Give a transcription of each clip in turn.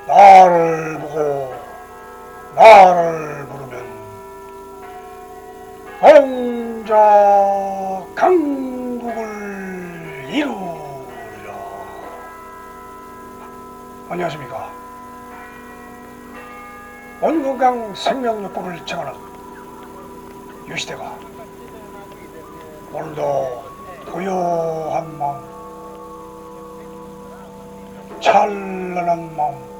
나를 보고 나를 부르면 공자 강국을 이루리라. 안녕하십니까. 온건강 생명요법을 정하는 유시대가 오늘도 고요한 마음, 찬란한 마음,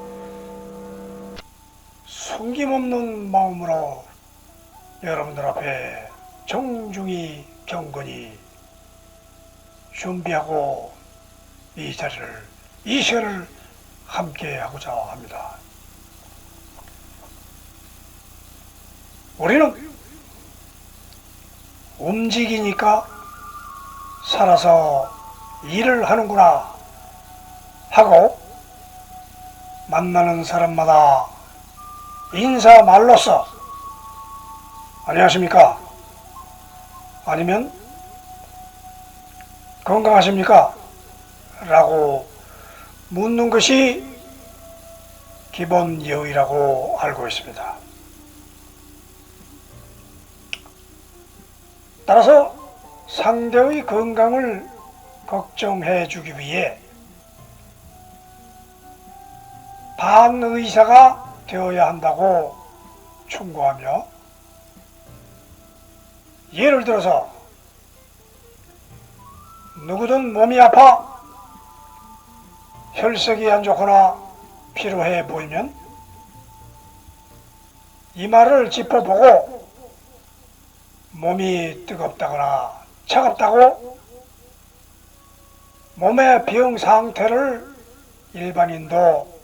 숨김없는 마음으로 여러분들 앞에 정중히 경건히 준비하고 이 시간을 함께 하고자 합니다. 우리는 움직이니까 살아서 일을 하는구나 하고 만나는 사람마다 인사 말로써 안녕하십니까? 아니면 건강하십니까? 라고 묻는 것이 기본 예의라고 알고 있습니다. 따라서 상대의 건강을 걱정해 주기 위해 반의사가 되어야 한다고 충고하며, 예를 들어서 누구든 몸이 아파 혈색이 안 좋거나 피로해 보이면 이마를 짚어보고 몸이 뜨겁다거나 차갑다고 몸의 병 상태를 일반인도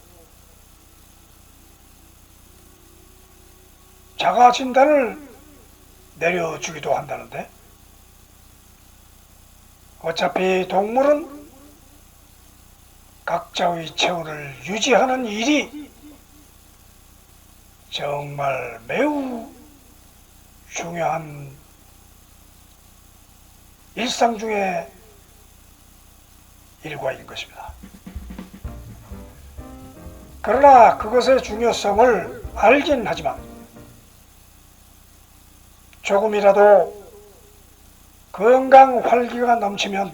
자가 진단을 내려주기도 한다는데, 어차피 동물은 각자의 체온을 유지하는 일이 정말 매우 중요한 일상 중의 일과인 것입니다. 그러나 그것의 중요성을 알긴 하지만 조금이라도 건강 활기가 넘치면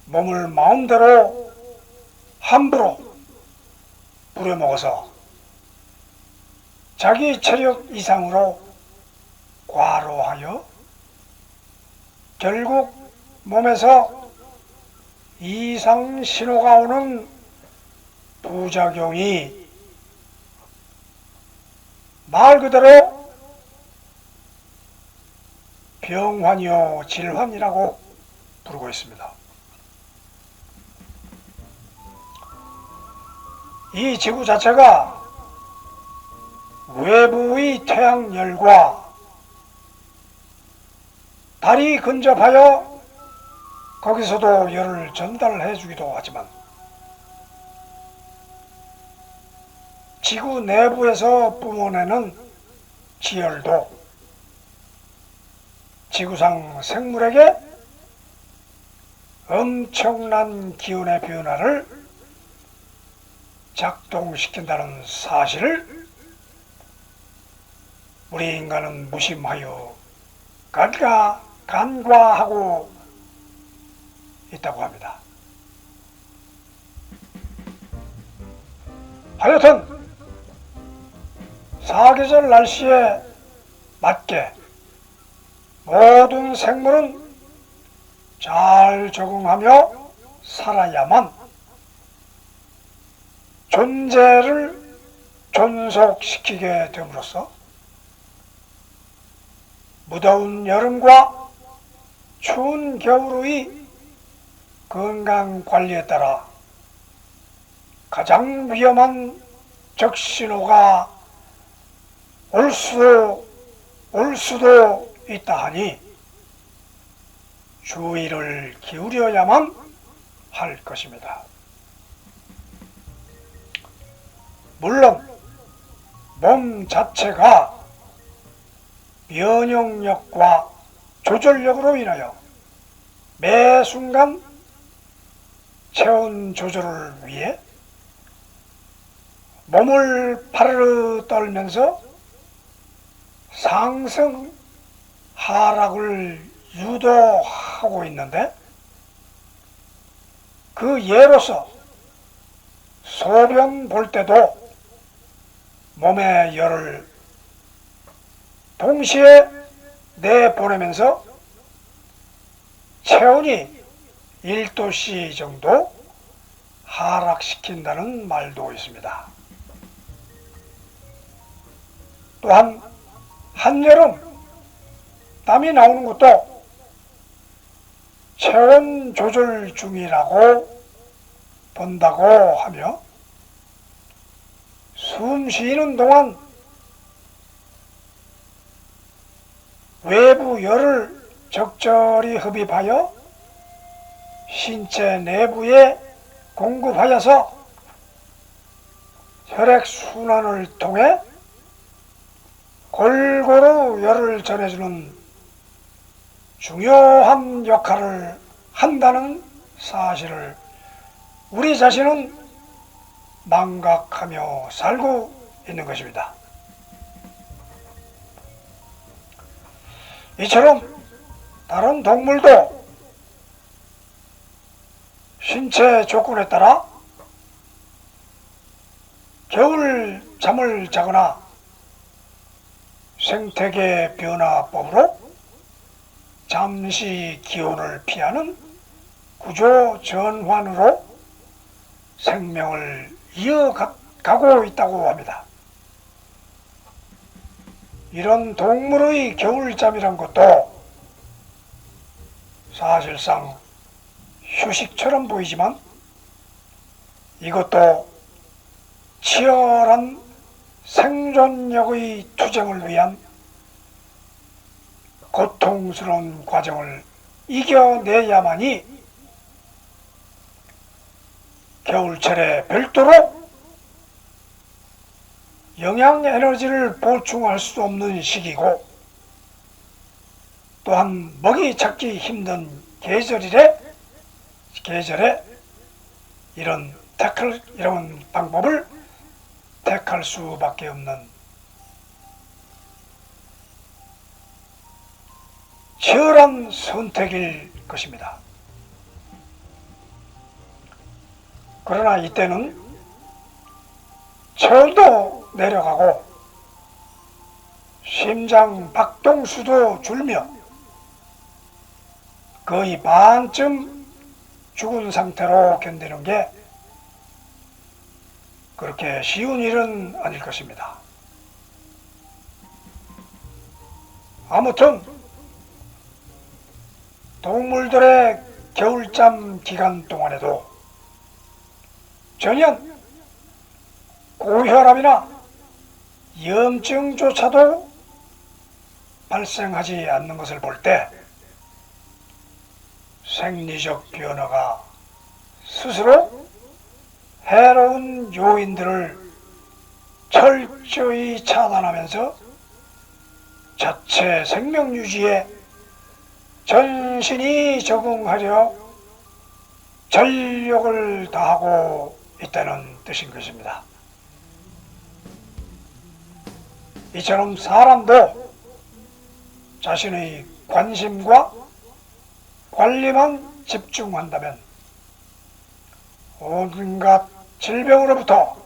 몸을 마음대로 함부로 부려먹어서 자기 체력 이상으로 과로하여 결국 몸에서 이상 신호가 오는 부작용이 말 그대로 병환이요 질환이라고 부르고 있습니다. 이 지구 자체가 외부의 태양열과 달이 근접하여 거기서도 열을 전달해 주기도 하지만, 지구 내부에서 뿜어내는 지열도 지구상 생물에게 엄청난 기온의 변화를 작동시킨다는 사실을 우리 인간은 무심하여 간과하고 있다고 합니다. 하여튼 사계절 날씨에 맞게 모든 생물은 잘 적응하며 살아야만 존재를 존속시키게 됨으로써 무더운 여름과 추운 겨울의 건강관리에 따라 가장 위험한 적신호가 올 수도 있다 하니 주의를 기울여야만 할 것입니다. 물론 몸 자체가 면역력과 조절력으로 인하여 매 순간 체온 조절을 위해 몸을 파르르 떨면서 상승 하락을 유도하고 있는데, 그 예로서 소변 볼 때도 몸의 열을 동시에 내보내면서 체온이 1도씨 정도 하락시킨다는 말도 있습니다. 또한 한여름 땀이 나오는 것도 체온 조절 중이라고 본다고 하며, 숨 쉬는 동안 외부 열을 적절히 흡입하여 신체 내부에 공급하여서 혈액순환을 통해 골고루 열을 전해주는 중요한 역할을 한다는 사실을 우리 자신은 망각하며 살고 있는 것입니다. 이처럼 다른 동물도 신체 조건에 따라 겨울 잠을 자거나 생태계 변화법으로 잠시 기온을 피하는 구조 전환으로 생명을 이어가고 있다고 합니다. 이런 동물의 겨울잠이란 것도 사실상 휴식처럼 보이지만, 이것도 치열한 생존력의 투쟁을 위한 고통스러운 과정을 이겨내야만이 겨울철에 별도로 영양 에너지를 보충할 수 없는 시기고, 또한 먹이 찾기 힘든 계절에 이런 방법을 택할 수밖에 없는 치열한 선택일 것입니다. 그러나 이때는 체온도 내려가고 심장 박동수도 줄며 거의 반쯤 죽은 상태로 견디는 게 그렇게 쉬운 일은 아닐 것입니다. 아무튼 동물들의 겨울잠 기간 동안에도 전혀 고혈압이나 염증조차도 발생하지 않는 것을 볼 때 생리적 변화가 스스로 해로운 요인들을 철저히 차단하면서 자체 생명 유지에 전신이 적응하려 전력을 다하고 있다는 뜻인 것입니다. 이처럼 사람도 자신의 관심과 관리만 집중한다면 온갖 질병으로부터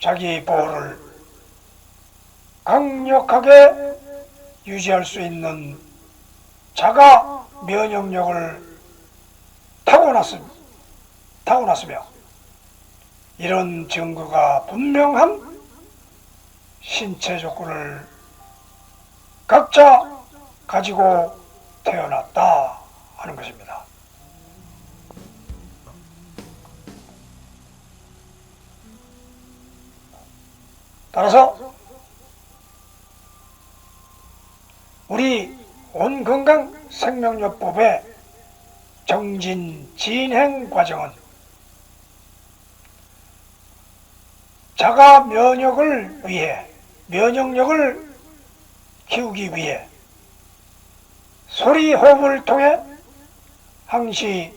자기 보호를 강력하게 유지할 수 있는 자가 면역력을 타고났으며 이런 증거가 분명한 신체 조건을 각자 가지고 태어났다 하는 것입니다. 따라서 우리 온건강 생명요법의 정진 진행 과정은 자가 면역을 위해, 면역력을 키우기 위해 소리 호흡을 통해 항시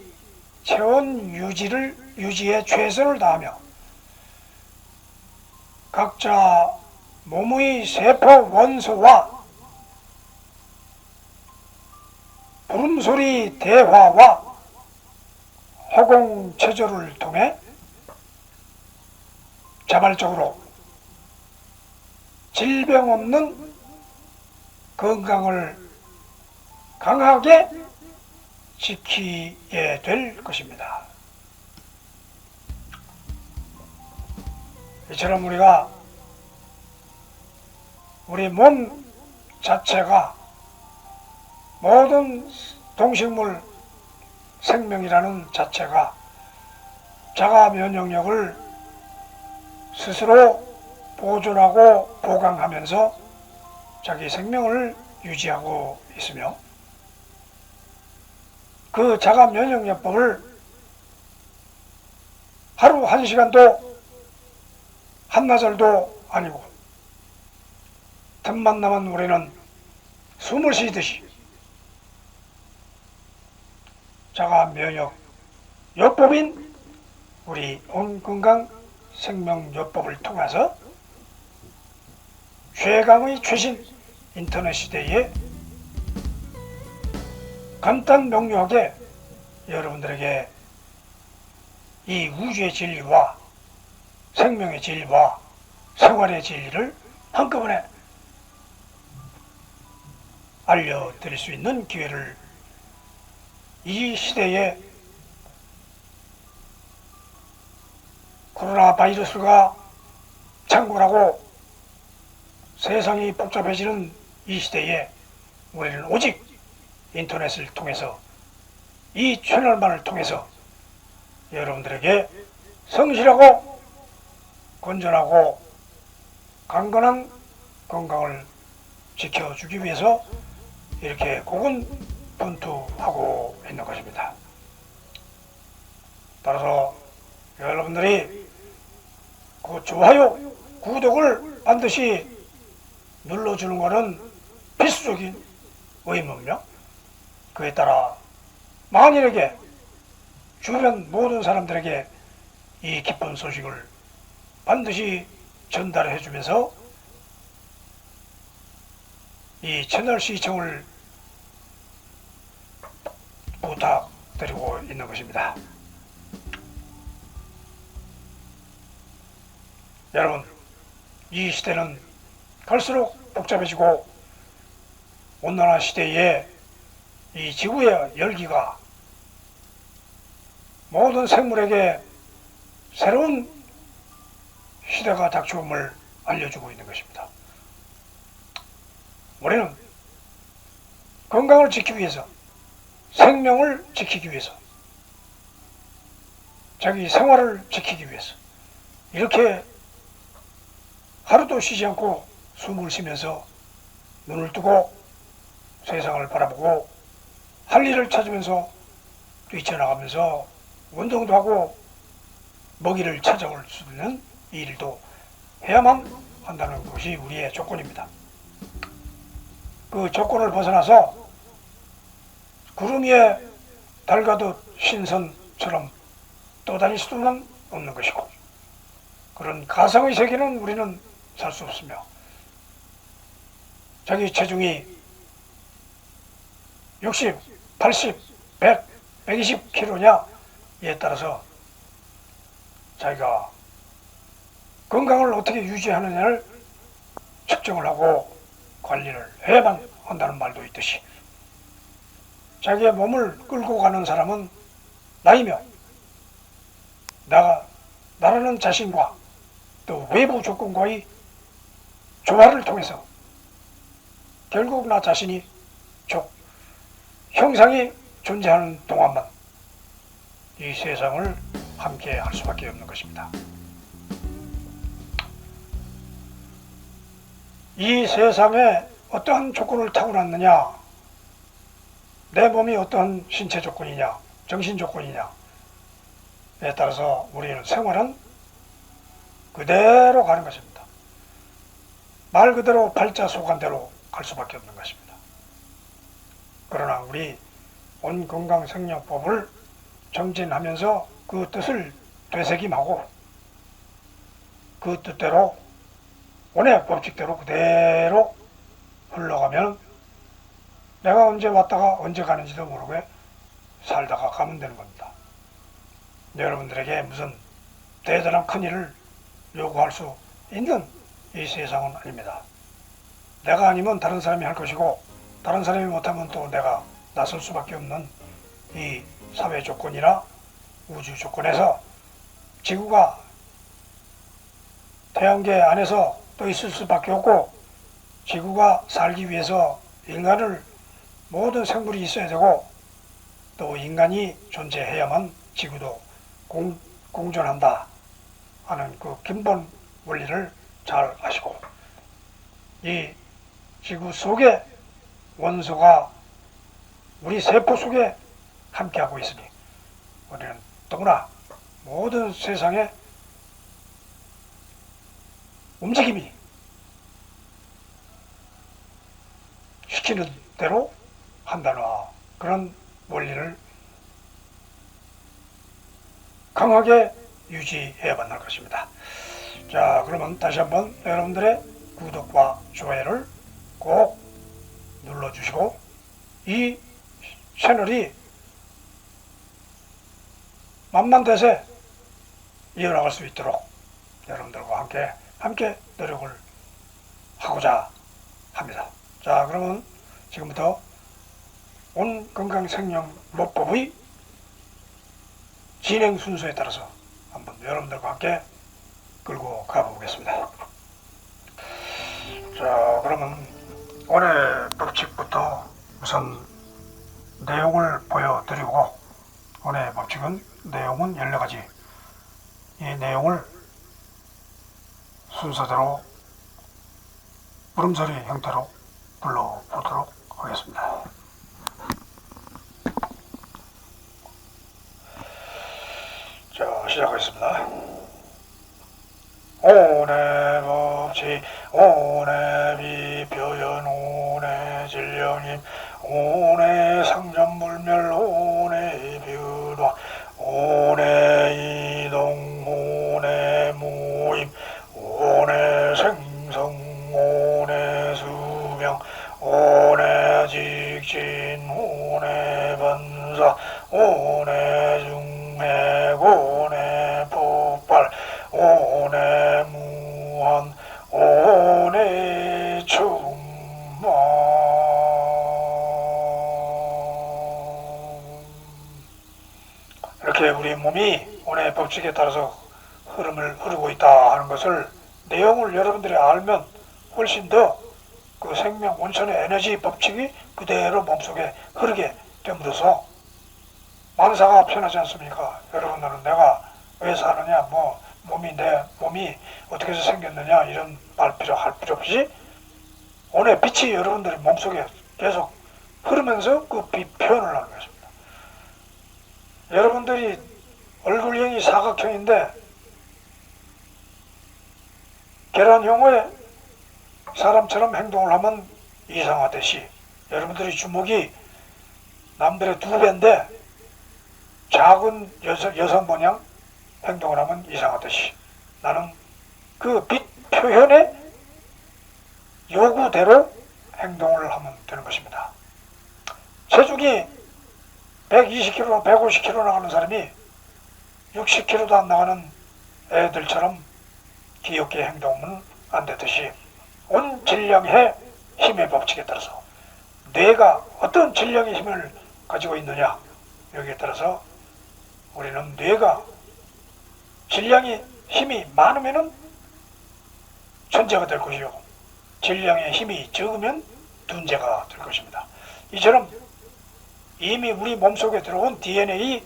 체온 유지에 최선을 다하며 각자 몸의 세포 원소와 부름소리 대화와 허공체조를 통해 자발적으로 질병 없는 건강을 강하게 지키게 될 것입니다. 이처럼 우리가 우리 몸 자체가 모든 동식물 생명이라는 자체가 자가 면역력을 스스로 보존하고 보강하면서 자기 생명을 유지하고 있으며, 그 자가 면역력법을 하루 한 시간도 한나절도 아니고 틈만 나면 우리는 숨을 쉬듯이 자가 면역요법인 우리 온건강 생명요법을 통해서 최강의 최신 인터넷 시대에 간단 명료하게 여러분들에게 이 우주의 진리와 생명의 진리와 생활의 진리를 한꺼번에 알려드릴 수 있는 기회를 이 시대에 코로나 바이러스가 창궐하고 세상이 복잡해지는 이 시대에 우리는 오직 인터넷을 통해서, 이 채널만을 통해서 여러분들에게 성실하고 건전하고 강건한 건강을 지켜주기 위해서 이렇게 고군분투하고 있는 것입니다. 따라서 여러분들이 그 좋아요, 구독을 반드시 눌러주는 것은 필수적인 의무며, 그에 따라 만일에게 주변 모든 사람들에게 이 기쁜 소식을 반드시 전달해 주면서 이 채널 시청을 부탁드리고 있는 것입니다. 여러분, 이 시대는 갈수록 복잡해지고 온난화 시대에 이 지구의 열기가 모든 생물에게 새로운 시대가 닥쳐옴을 알려주고 있는 것입니다. 우리는 건강을 지키기 위해서, 생명을 지키기 위해서, 자기 생활을 지키기 위해서 이렇게 하루도 쉬지 않고 숨을 쉬면서 눈을 뜨고 세상을 바라보고 할 일을 찾으면서 뛰쳐나가면서 운동도 하고 먹이를 찾아올 수 있는 이 일도 해야만 한다는 것이 우리의 조건입니다. 그 조건을 벗어나서 구름 위에 달가듯 신선처럼 떠다닐 수는 없는 것이고, 그런 가상의 세계는 우리는 살 수 없으며, 자기 체중이 60, 80, 100, 120kg냐에 따라서 자기가 건강을 어떻게 유지하느냐를 측정을 하고 관리를 해야만 한다는 말도 있듯이, 자기의 몸을 끌고 가는 사람은 나이며 나라는 자신과 또 외부 조건과의 조화를 통해서 결국 나 자신이 형상이 존재하는 동안만 이 세상을 함께 할 수밖에 없는 것입니다. 이 세상에 어떠한 조건을 타고났느냐, 내 몸이 어떠한 신체 조건이냐, 정신 조건이냐에 따라서 우리는 생활은 그대로 가는 것입니다. 말 그대로 발자소관대로 갈 수밖에 없는 것입니다. 그러나 우리 온건강생명법을 정진하면서 그 뜻을 되새김하고 그 뜻대로 원의 법칙대로 그대로 흘러가면 내가 언제 왔다가 언제 가는지도 모르게 살다가 가면 되는 겁니다. 여러분들에게 무슨 대단한 큰일을 요구할 수 있는 이 세상은 아닙니다. 내가 아니면 다른 사람이 할 것이고 다른 사람이 못하면 또 내가 나설 수밖에 없는 이 사회 조건이나 우주 조건에서 지구가 태양계 안에서 또 있을 수밖에 없고 지구가 살기 위해서 인간을 모든 생물이 있어야 되고 또 인간이 존재해야만 지구도 공존한다 하는 그 근본 원리를 잘 아시고 이 지구 속에 원소가 우리 세포 속에 함께하고 있으니 우리는 더구나 모든 세상의 움직임이 시키는 대로 한다는 그런 원리를 강하게 유지해야만 할 것입니다. 자, 그러면 다시 한번 여러분들의 구독과 좋아요를 꼭 눌러주시고 이 채널이 만만대세 이어나갈 수 있도록 여러분들과 함께 노력을 하고자 합니다. 자, 그러면 지금부터 온건강생명요법의 진행 순서에 따라서 한번 여러분들과 함께 끌고 가보겠습니다. 자, 그러면 오늘 법칙부터 우선 내용을 보여드리고 오늘 법칙은 내용은 14가지 이 내용을 순서대로 물음소리 형태로 불러보도록 하겠습니다. 자, 시작하겠습니다. 오내 법칙, 오내 비표현, 오내 진령임, 오내 상전불멸, 오내 변화, 오내 이동, 오내 모임, 오내 생성, 오내 수명, 오내 직진, 오내 반사, 오내 중핵, 오내 폭발, 오내 무한, 오내 충만. 이렇게 우리 몸이 오내 법칙에 따라서 흐르고 있다 하는 것을 내용을 여러분들이 알면 훨씬 더 그 생명 원천의 에너지 법칙이 그대로 몸속에 흐르게 됨으로써 만사가 편하지 않습니까? 여러분들은 내가 왜 사느냐, 내 몸이 어떻게 해서 생겼느냐 이런 할 필요 없이 오늘 빛이 여러분들의 몸속에 계속 흐르면서 그 빛 표현을 하는 것입니다. 여러분들이 얼굴형이 사각형인데 계란형의 사람처럼 행동을 하면 이상하듯이 여러분들의 주먹이 남들의 2배인데 작은 여성 모양 행동을 하면 이상하듯이 나는 그 빛 표현의 요구대로 행동을 하면 되는 것입니다. 체중이 120kg, 150kg 나가는 사람이 60kg도 안 나가는 애들처럼 귀엽게 행동은 안 되듯이 온 질량의 힘의 법칙에 따라서 뇌가 어떤 질량의 힘을 가지고 있느냐 여기에 따라서 우리는 뇌가 질량의 힘이 많으면 천재가 될 것이요 질량의 힘이 적으면 둔재가 될 것입니다. 이처럼 이미 우리 몸속에 들어온 DNA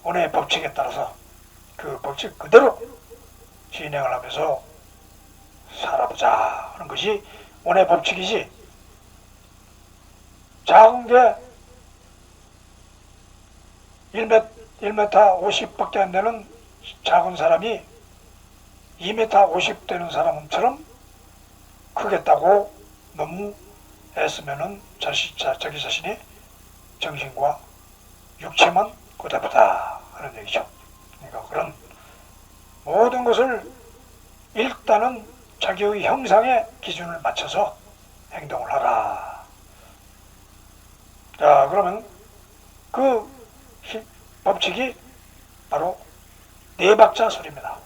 오늘 법칙에 따라서 그 법칙 그대로 진행을 하면서 살아보자 하는 것이 오늘 법칙이지, 작은 게 1m 50밖에 안 되는 작은 사람이 2m 50 되는 사람처럼 크겠다고 너무 애쓰면은 자기 자신의 정신과 육체만 고달프다 하는 얘기죠. 그러니까 그런 모든 것을 일단은 자기의 형상의 기준을 맞춰서 행동을 하라. 자, 그러면 그 법칙이 바로 네 박자 소리입니다.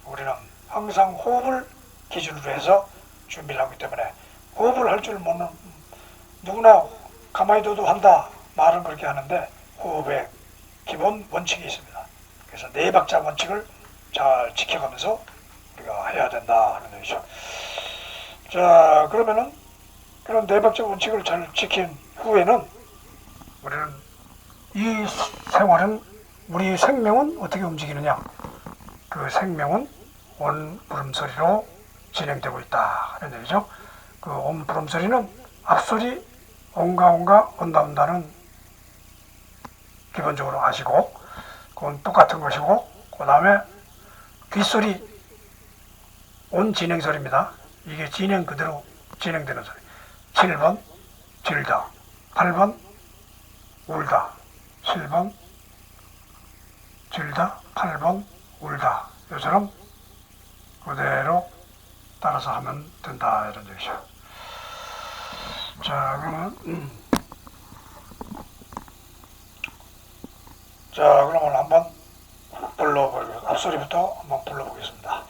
우리는 항상 호흡을 기준으로 해서 준비를 하기 때문에 호흡을 할 줄 모르는 누구나 가만히 둬도 한다 말은 그렇게 하는데 호흡의 기본 원칙이 있습니다. 그래서 네 박자 원칙을 잘 지켜가면서 우리가 해야 된다 하는 얘기죠. 자, 그러면은 그런 네 박자 원칙을 잘 지킨 후에는 우리는 이 생활은 우리 생명은 어떻게 움직이느냐? 그 생명은 온 부름소리로 진행되고 있다 하는 얘기죠. 그 온 부름소리는 앞소리 온가 온다는 기본적으로 아시고 그건 똑같은 것이고 그 다음에 뒷소리 온 진행소리입니다. 이게 진행 그대로 진행되는 소리. 7번 질다, 8번 울다, 7번 질다, 8번 울다. 이처럼 그대로 따라서 하면 된다 이런 얘기죠. 자, 그러면 한번 앞소리부터 한번 불러보겠습니다.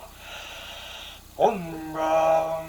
온가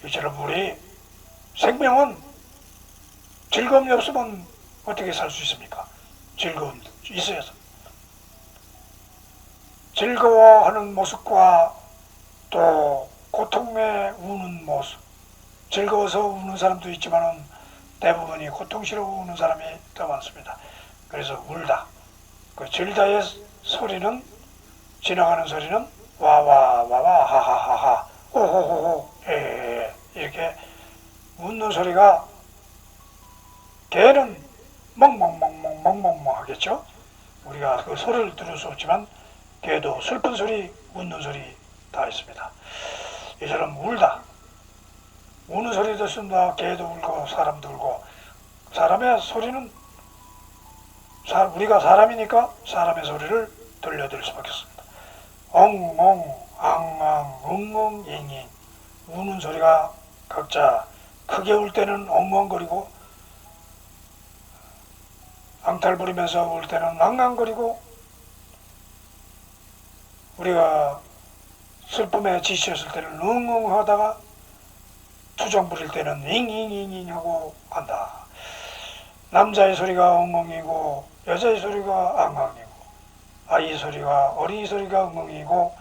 이처럼 우리 생명은 즐거움이 없으면 어떻게 살 수 있습니까? 즐거움이 있어야죠. 즐거워하는 모습과 또 고통에 우는 모습, 즐거워서 우는 사람도 있지만 대부분이 고통스러워 우는 사람이 더 많습니다. 그래서 울다, 그 질다의 소리는, 지나가는 소리는 와와와와 하하하하 호호호호 에헤헤 이렇게 웃는 소리가, 개는 멍멍멍멍멍멍멍 하겠죠. 우리가 그 소리를 들을 수 없지만 개도 슬픈 소리, 웃는 소리 다 있습니다. 이처럼 울다, 우는 소리도 있습니다. 개도 울고 사람도 울고. 사람의 소리는 우리가 사람이니까 사람의 소리를 들려드릴 수밖에 없습니다. 엉엉 앙앙 웅웅 잉잉. 우는 소리가 각자 크게 울 때는 엉엉거리고, 앙탈 부리면서 울 때는 앙앙거리고, 우리가 슬픔에 지쳤을 때는 웅웅 하다가 투정 부릴 때는 잉잉잉잉 하고 한다. 남자의 소리가 엉엉이고 여자의 소리가 앙앙이고, 아이 소리가, 어린이 소리가 엉엉이고,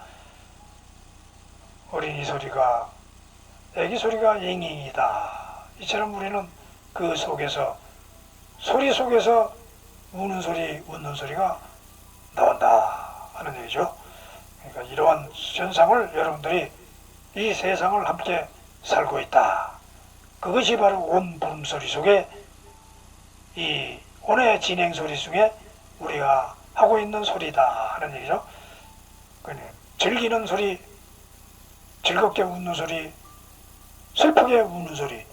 어린이 소리가, 애기 소리가 잉잉이다. 이처럼 우리는 그 속에서, 소리 속에서 우는 소리, 웃는 소리가 나온다 하는 얘기죠. 그러니까 이러한 현상을 여러분들이 이 세상을 함께 살고 있다. 그것이 바로 온 부름소리 속에, 이 온의 진행소리 중에 우리가 하고 있는 소리다 하는 얘기죠. 즐기는 소리, 즐겁게 웃는 소리, 슬프게 우는 소리,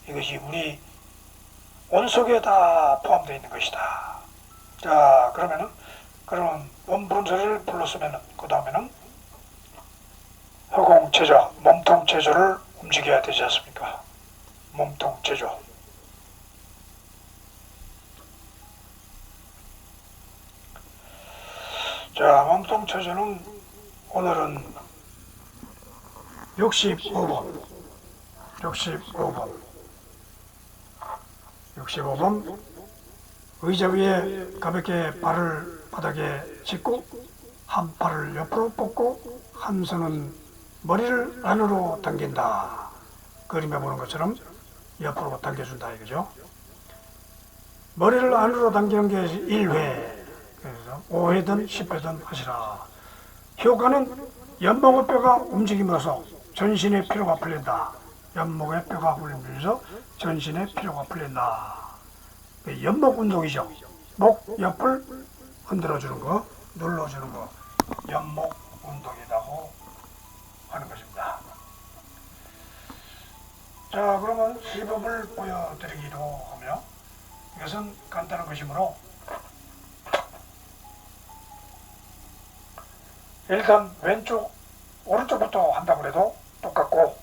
이것이 우리 온 속에 다 포함되어 있는 것이다. 자, 그러면은 그런 온 부름소리를 불렀으면은 그 다음에는 체조, 몸통 체조를 움직여야 되지 않습니까? 몸통 체조. 자, 몸통 체조는 오늘은 65번 의자 위에 가볍게 발을 바닥에 짚고 한 팔을 옆으로 뻗고 한 손은 머리를 안으로 당긴다. 그림에 보는 것처럼 옆으로 당겨준다 이거죠. 머리를 안으로 당기는 게 1회, 그래서 5회든 10회든 하시라. 효과는 연목의 뼈가 움직임으로써 전신의 피로가 풀린다. 연목의 뼈가 울리면서 전신의 피로가 풀린다. 연목 운동이죠. 목 옆을 흔들어주는 거, 눌러주는 거, 연목 운동이라고 하는 것입니다. 자, 그러면 시범을 보여드리기로 하며, 이것은 간단한 것이므로 일단 오른쪽부터 한다고 해도 똑같고,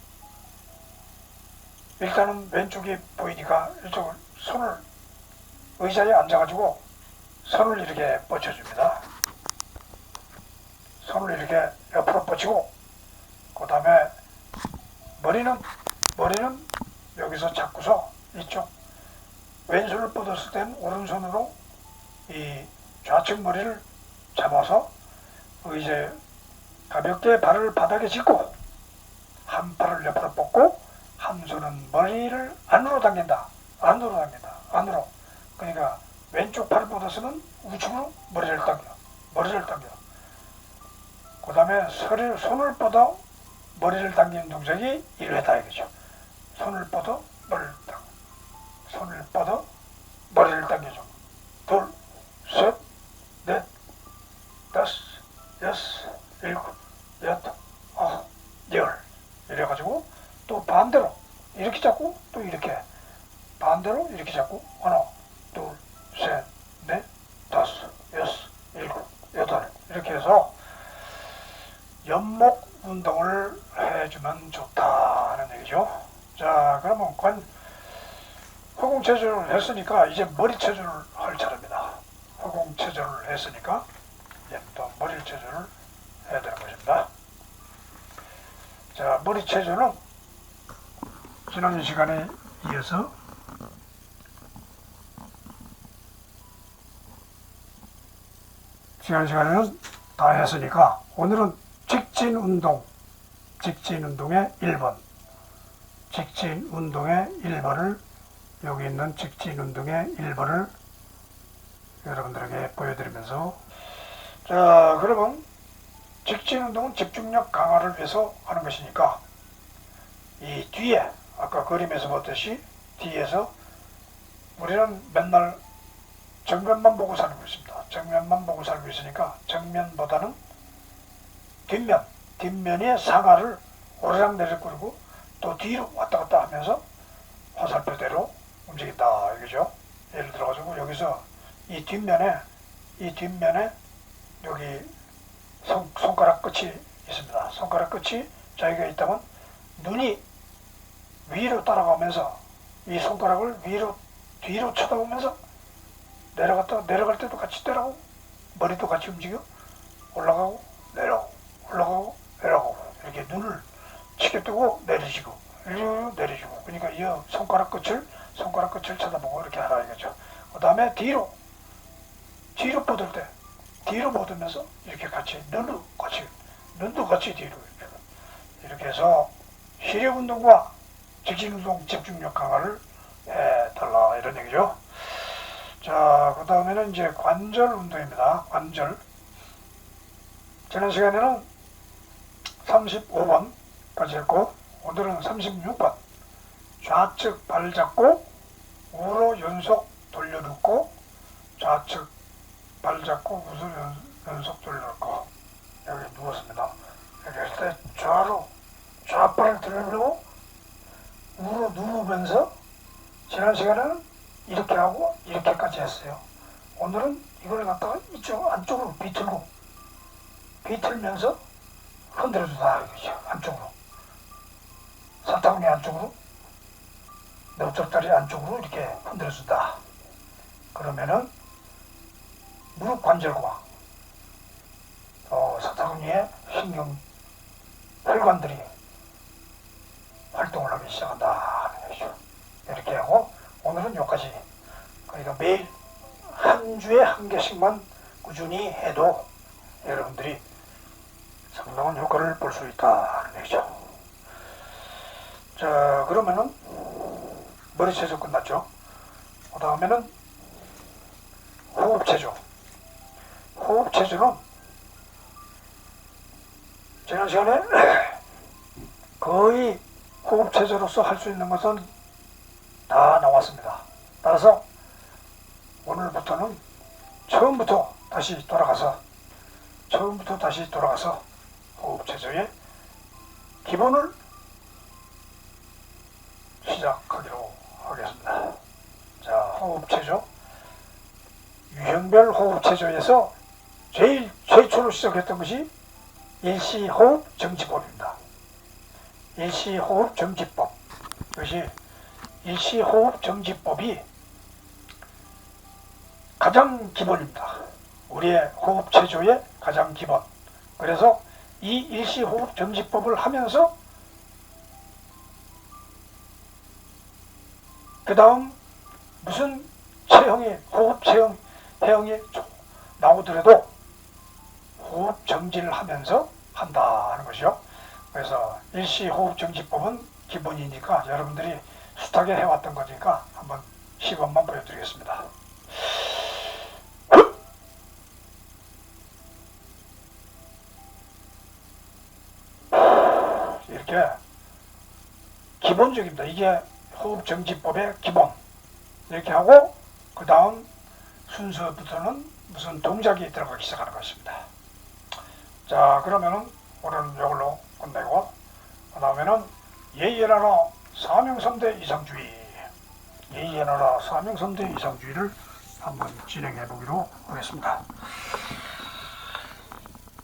일단은 왼쪽이 보이니까 이쪽을 손을 의자에 앉아가지고 손을 이렇게 뻗쳐줍니다. 손을 이렇게 옆으로 뻗치고, 그 다음에 머리는 여기서 잡고서 이쪽 왼손을 뻗었을 땐 오른손으로 이 좌측 머리를 잡아서 이제 가볍게 발을 바닥에 짚고 한 팔을 옆으로 뻗고 한 손은 머리를 안으로 당긴다. 안으로. 그러니까 왼쪽 팔을 뻗었으면 우측으로 머리를 당겨. 그 다음에 손을 뻗어 머리를 당기는 동작이 1회다 이거죠. 손을 뻗어 머리를 당겨줘. 둘, 셋, 넷, 다섯, 여섯, 일곱, 여덟, 아홉, 열. 이래가지고 또 반대로 이렇게 잡고 또 이렇게 반대로 이렇게 잡고 하나, 둘, 셋, 넷, 다섯, 여섯, 일곱, 여덟 이렇게 해서 연목 운동을 해주면 좋다는 얘기죠. 자, 그러면 허공 체조를 했으니까 이제 머리 체조를 할 차례입니다. 허공 체조를 했으니까 이제 또 머리 체조를 해야 되는 것입니다. 자, 머리 체조는 지난 시간에 이어서 지난 시간에는 다 했으니까 오늘은 직진 운동의 1번, 직진 운동의 1번을 여기 있는 직진 운동의 1번을 여러분들에게 보여드리면서, 자, 그러면 직진 운동은 집중력 강화를 위해서 하는 것이니까 이 뒤에 아까 그림에서 봤듯이 뒤에서 우리는 맨날 정면만 보고 살고 있습니다. 정면만 보고 살고 있으니까 정면보다는 뒷면의 상하를 오르락 내리락 그리고 또 뒤로 왔다 갔다 하면서 화살표대로 움직인다 이거죠. 예를 들어가지고 여기서 이 뒷면에 여기 손가락 끝이 있습니다. 손가락 끝이 자기가 있다면 눈이 위로 따라가면서 이 손가락을 뒤로 쳐다보면서 내려갈 때도 같이 따라가고 머리도 같이 움직여 올라가고 내려가고 이렇게 눈을 치게 뜨고 내리시고 그러니까 이 손가락 끝을 쳐다보고 이렇게 하라 이거죠. 그 다음에 뒤로 뻗을 때 뒤로 뻗으면서 이렇게 같이 눈도 같이 뒤로 이렇게 해서 시력 운동과 직진 운동 집중력 강화를 해달라 이런 얘기죠. 자, 그 다음에는 이제 관절 운동입니다. 관절. 지난 시간에는 35번까지 했고 오늘은 36번. 좌측 발 잡고 우로 연속 돌려놓고 좌측 발 잡고 우로 연속 돌려놓고 여기 누웠습니다. 이렇게 했을 때 좌발을 들으려고 우로 누우면서 지난 시간에는 이렇게 하고 이렇게까지 했어요. 오늘은 이걸 갖다가 이쪽 안쪽으로 비틀면서 흔들어주다 이거죠. 안쪽으로 사타구니 안쪽으로, 넓적다리 안쪽으로 이렇게 흔들어준다. 그러면은 무릎 관절과 사타구니의 신경 혈관들이 활동을 하기 시작한다 하는 것이죠. 이렇게 하고 오늘은 여기까지. 그러니까 매일 한 주에 한 개씩만 꾸준히 해도 여러분들이 상당한 효과를 볼 수 있다 하는 얘기죠. 자, 그러면은 머리 체조 끝났죠. 그 다음에는 호흡 체조. 호흡 체조는 지난 시간에 거의 호흡 체조로서 할 수 있는 것은 다 나왔습니다. 따라서 오늘부터는 처음부터 다시 돌아가서 호흡 체조의 기본을 시작하기로 하겠습니다. 자, 호흡 체조. 유형별 호흡 체조에서 제일 최초로 시작했던 것이 일시호흡 정지법입니다. 일시호흡 정지법. 이것이 일시호흡 정지법이 가장 기본입니다. 우리의 호흡 체조의 가장 기본. 그래서 이 일시호흡 정지법을 하면서 그 다음 무슨 호흡 체형이 나오더라도 호흡 정지를 하면서 한다 하는 것이요. 그래서 일시호흡 정지법은 기본이니까 여러분들이 숱하게 해왔던 거니까 한번 시범만 보여드리겠습니다. 이렇게 기본적입니다. 이게 호흡 정지법의 기본. 이렇게 하고 그 다음 순서부터는 무슨 동작이 들어가기 시작하는 것입니다. 자, 그러면은 오늘은 이걸로 끝내고 그 다음에는 예의연하라 사명삼대 이상주의. 예의연하라 사명삼대 이상주의를 한번 진행해 보기로 하겠습니다.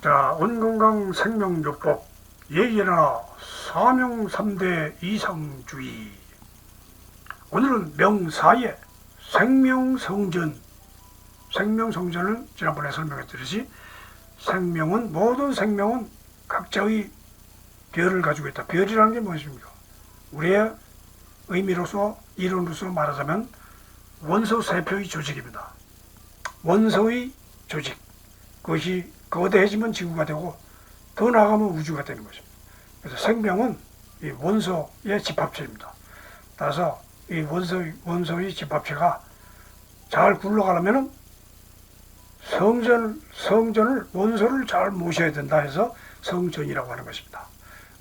자, 온건강 생명요법 예의연하라 사명삼대 이상주의. 오늘은 명사의 생명성전. 생명성전을 지난번에 설명했듯이 모든 생명은 각자의 별을 가지고 있다. 별이라는 게 무엇입니까? 우리의 의미로서 이론으로서 말하자면 원소 세포의 조직입니다. 원소의 조직. 그것이 거대해지면 지구가 되고 더 나아가면 우주가 되는 것입니다. 그래서 생명은 이 원소의 집합체입니다. 따라서 이 원소의 집합체가 잘 굴러가려면 성전을 원소를 잘 모셔야 된다 해서 성전이라고 하는 것입니다.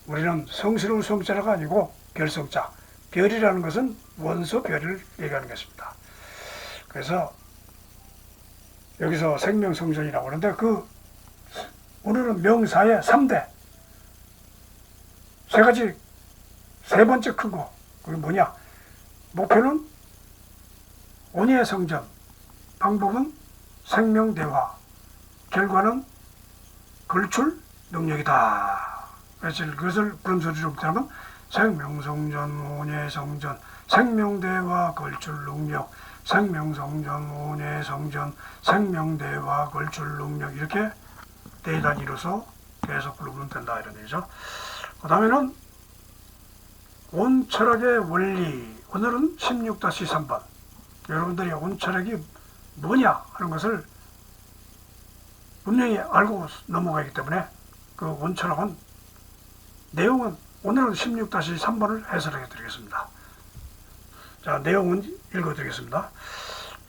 우리는 성스러운 성자가 아니고 별성자. 별이라는 것은 원소 별을 얘기하는 것입니다. 그래서 여기서 생명성전이라고 하는데 오늘은 명사의 3대 세 번째 큰 거. 그게 뭐냐? 목표는 온유의 성전, 방법은 생명대화, 결과는 걸출 능력이다. 그래서 그것을 분수리로 부르면 생명성전, 온유의 성전, 생명대화, 걸출 능력, 생명성전, 온유의 성전, 생명대화, 걸출 능력. 이렇게 네 단위로서 계속 부르면 된다 이런 얘기죠. 그 다음에는 온철학의 원리. 오늘은 16-3번. 여러분들이 온철학이 뭐냐 하는 것을 분명히 알고 넘어가기 때문에 그 온철학은 내용은 오늘은 16-3번을 해설해 드리겠습니다. 자, 내용은 읽어 드리겠습니다.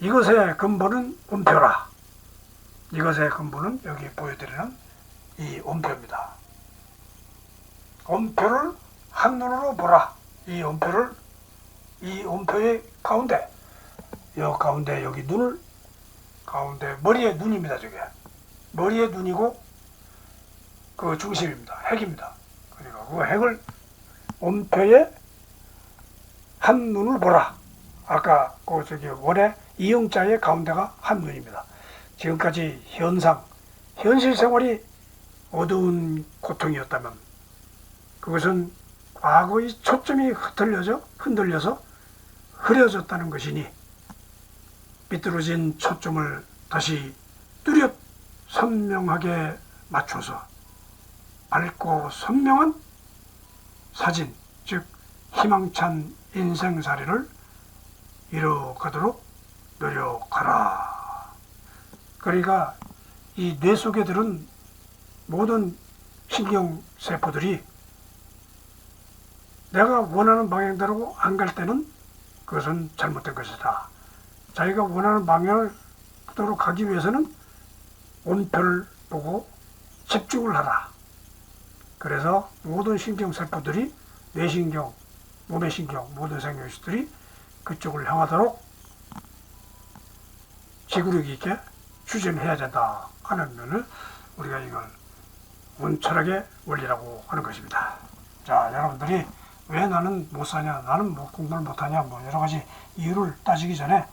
이것의 근본은 온표라. 이것의 근본은 여기 보여드리는 이 온표입니다. 온표를 한눈으로 보라. 이 온표의 가운데, 여기 눈을, 가운데 머리의 눈입니다. 저게 머리의 눈이고 그 중심입니다. 핵입니다. 그러니까 그 핵을 온표의 한 눈을 보라. 아까 원의 이응자의 가운데가 한 눈입니다. 지금까지 현실 생활이 어두운 고통이었다면 그것은 과거의 초점이 흔들려서 흐려졌다는 것이니 삐뚤어진 초점을 다시 뚜렷 선명하게 맞춰서 밝고 선명한 사진, 즉 희망찬 인생살이를 이뤄가도록 노력하라. 그러니까 이 뇌 속에 들은 모든 신경세포들이 내가 원하는 방향대로 안 갈 때는 그것은 잘못된 것이다. 자기가 원하는 방향을 그대로 가기 위해서는 온표를 보고 집중을 하라. 그래서 모든 신경세포들이 뇌신경, 몸의 신경, 모든 생명체들이 그쪽을 향하도록 지구력 있게 추진해야 된다 하는 면을 우리가 이걸 온철학의 원리라고 하는 것입니다. 자, 여러분들이 왜 나는 못 사냐, 나는 뭐 공부를 못하냐, 뭐 여러 가지 이유를 따지기 전에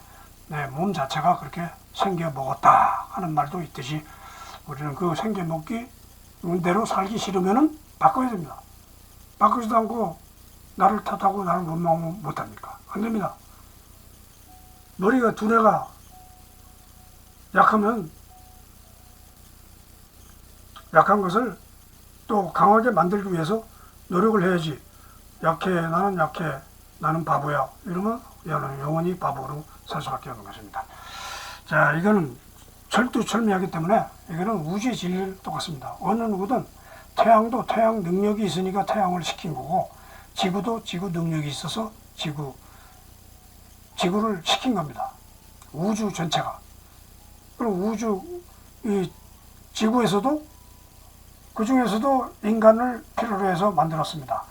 내 몸 자체가 그렇게 생겨 먹었다 하는 말도 있듯이 우리는 그 생겨 먹기 대로 살기 싫으면은 바꿔야 됩니다. 바꾸지도 않고 나를 탓하고 나를 원망하면 못합니까? 안 됩니다. 머리가 두뇌가 약하면 약한 것을 또 강하게 만들기 위해서 노력을 해야지. 약해, 나는 약해, 나는 바보야 이러면 영원히 바보로 살 수밖에 없는 것입니다. 자, 이거는 철두철미하기 때문에 이거는 우주의 진리를 똑같습니다. 어느 누구든 태양도 태양 능력이 있으니까 태양을 시킨 거고 지구도 지구 능력이 있어서 지구를 시킨 겁니다. 우주 전체가. 그럼 이 지구에서도 그 중에서도 인간을 필요로 해서 만들었습니다.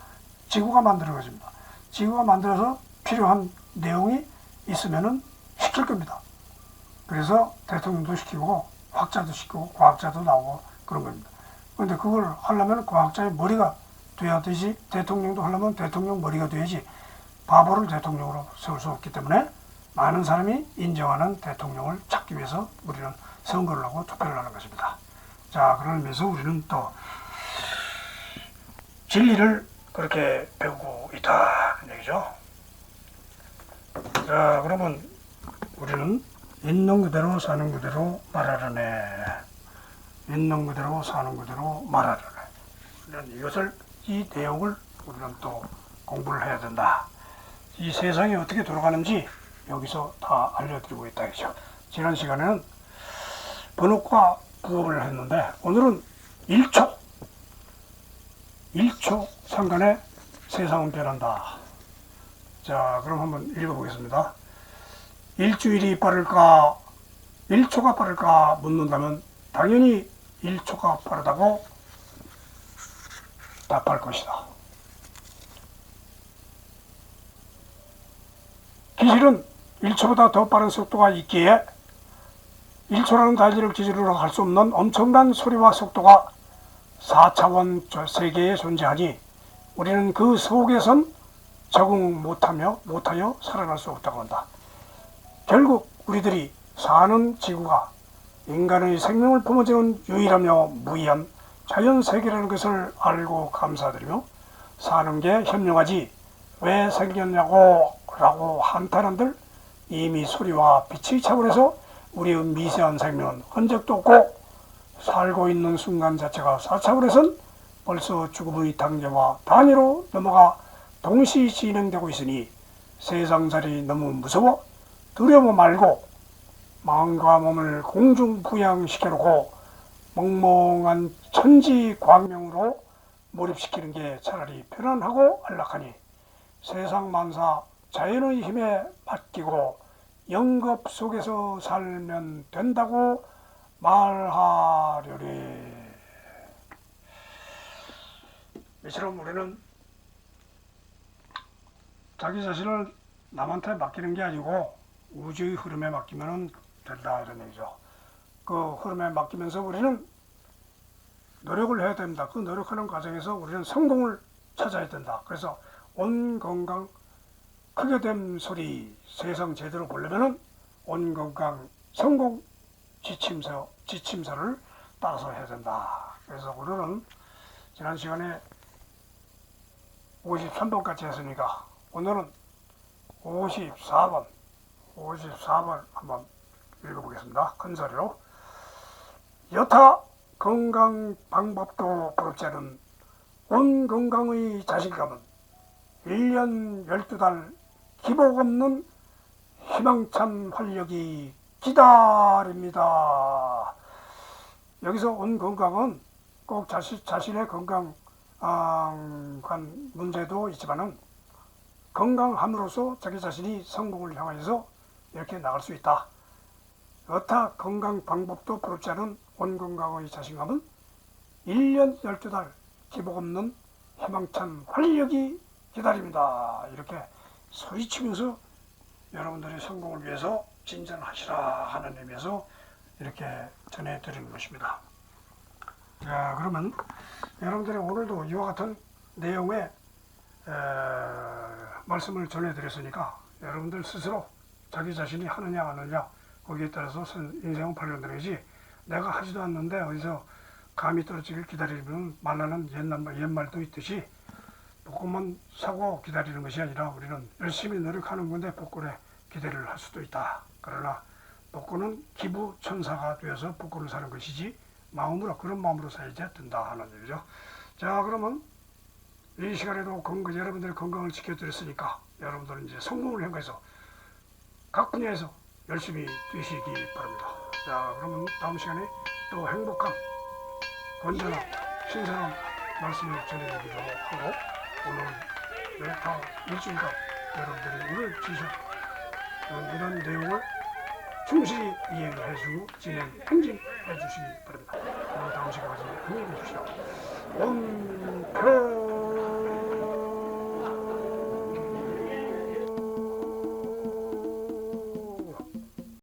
지구가 만드는 것입니다. 지구가 만들어서 필요한 내용이 있으면은 시킬 겁니다. 그래서 대통령도 시키고 학자도 시키고 과학자도 나오고 그런 겁니다. 그런데 그걸 하려면 과학자의 머리가 돼야 되지, 대통령도 하려면 대통령 머리가 돼야지 바보를 대통령으로 세울 수 없기 때문에 많은 사람이 인정하는 대통령을 찾기 위해서 우리는 선거를 하고 투표를 하는 것입니다. 자, 그런 의미에서 우리는 또 진리를 그렇게 배우고 있다 는 얘기죠. 자, 그러면 우리는 있는 그대로 사는 그대로 말하려네. 있는 그대로 사는 그대로 말하려네. 우리는 이 내용을 우리는 또 공부를 해야 된다. 이 세상이 어떻게 돌아가는지 여기서 다 알려드리고 있다 이죠. 지난 시간에는 번호과 부업을 했는데 오늘은 1초 상간에 세상은 변한다. 자, 그럼 한번 읽어보겠습니다. 일주일이 빠를까 1초가 빠를까 묻는다면 당연히 1초가 빠르다고 답할 것이다. 기술은 1초보다 더 빠른 속도가 있기에 1초라는 단위를 기준으로 할 수 없는 엄청난 소리와 속도가 4차원 세계에 존재하니 우리는 그 속에선 적응 못하여 살아날 수 없다고 한다. 결국 우리들이 사는 지구가 인간의 생명을 품어주는 유일하며 무의한 자연세계라는 것을 알고 감사드리며 사는 게 현명하지 왜 생겼냐고 라고 한탄한들 이미 소리와 빛의 차원에서 우리의 미세한 생명은 흔적도 없고 살고 있는 순간 자체가 4차원에선 벌써 죽음의 단계와 단위로 넘어가 동시 진행되고 있으니 세상살이 너무 무서워 두려워 말고 마음과 몸을 공중부양시켜놓고 멍멍한 천지광명으로 몰입시키는 게 차라리 편안하고 안락하니 세상 만사 자연의 힘에 맡기고 영겁 속에서 살면 된다고 말하려니. 이처럼 우리는 자기 자신을 남한테 맡기는 게 아니고 우주의 흐름에 맡기면 된다 이런 얘기죠. 그 흐름에 맡기면서 우리는 노력을 해야 됩니다. 그 노력하는 과정에서 우리는 성공을 찾아야 된다. 그래서 온 건강 크게 된 소리 세상 제대로 보려면은 온 건강 성공 지침서를 따라서 해야 된다. 그래서 오늘은 지난 시간에 53번까지 했으니까 오늘은 54번 한번 읽어보겠습니다. 큰 소리로. 여타 건강 방법도 부럽지 않은 온 건강의 자신감은 1년 12달 기복 없는 희망찬 활력이 기다립니다. 여기서 온 건강은 꼭 자신의 건강 관 문제도 있지만은 건강함으로써 자기 자신이 성공을 향해서 이렇게 나갈 수 있다. 여타 건강 방법도 부럽지 않은 온 건강의 자신감은 1년 12달 기복 없는 희망찬 활력이 기다립니다. 이렇게 소리치면서 여러분들의 성공을 위해서 진전하시라 하는 의미에서 이렇게 전해드리는 것입니다. 자, 그러면 여러분들이 오늘도 이와 같은 내용의 말씀을 전해드렸으니까 여러분들 스스로 자기 자신이 하느냐 안 하느냐 거기에 따라서 인생은 발전되지, 내가 하지도 않는데 어디서 감이 떨어지길 기다리면 말라는 옛말도 있듯이 복권만 사고 기다리는 것이 아니라 우리는 열심히 노력하는 건데 복권에 기대를 할 수도 있다. 그러나 복권은 기부 천사가 되어서 복권을 사는 것이지 마음으로, 그런 마음으로 사야지 된다 하는 얘기죠. 자, 그러면 이 시간에도 여러분들의 건강을 지켜드렸으니까 여러분들은 이제 성공을 향해서 각 분야에서 열심히 뛰시기 바랍니다. 자, 그러면 다음 시간에 또 행복한 건전한 신선한 말씀을 전해드리기로 하고, 오늘 다 일주일간 여러분들이 오늘 지셔 이런 내용을 충실히 이행해주고 행진해 주시기 바랍니다. 다음 시간까지 안녕히 계십시오. 원표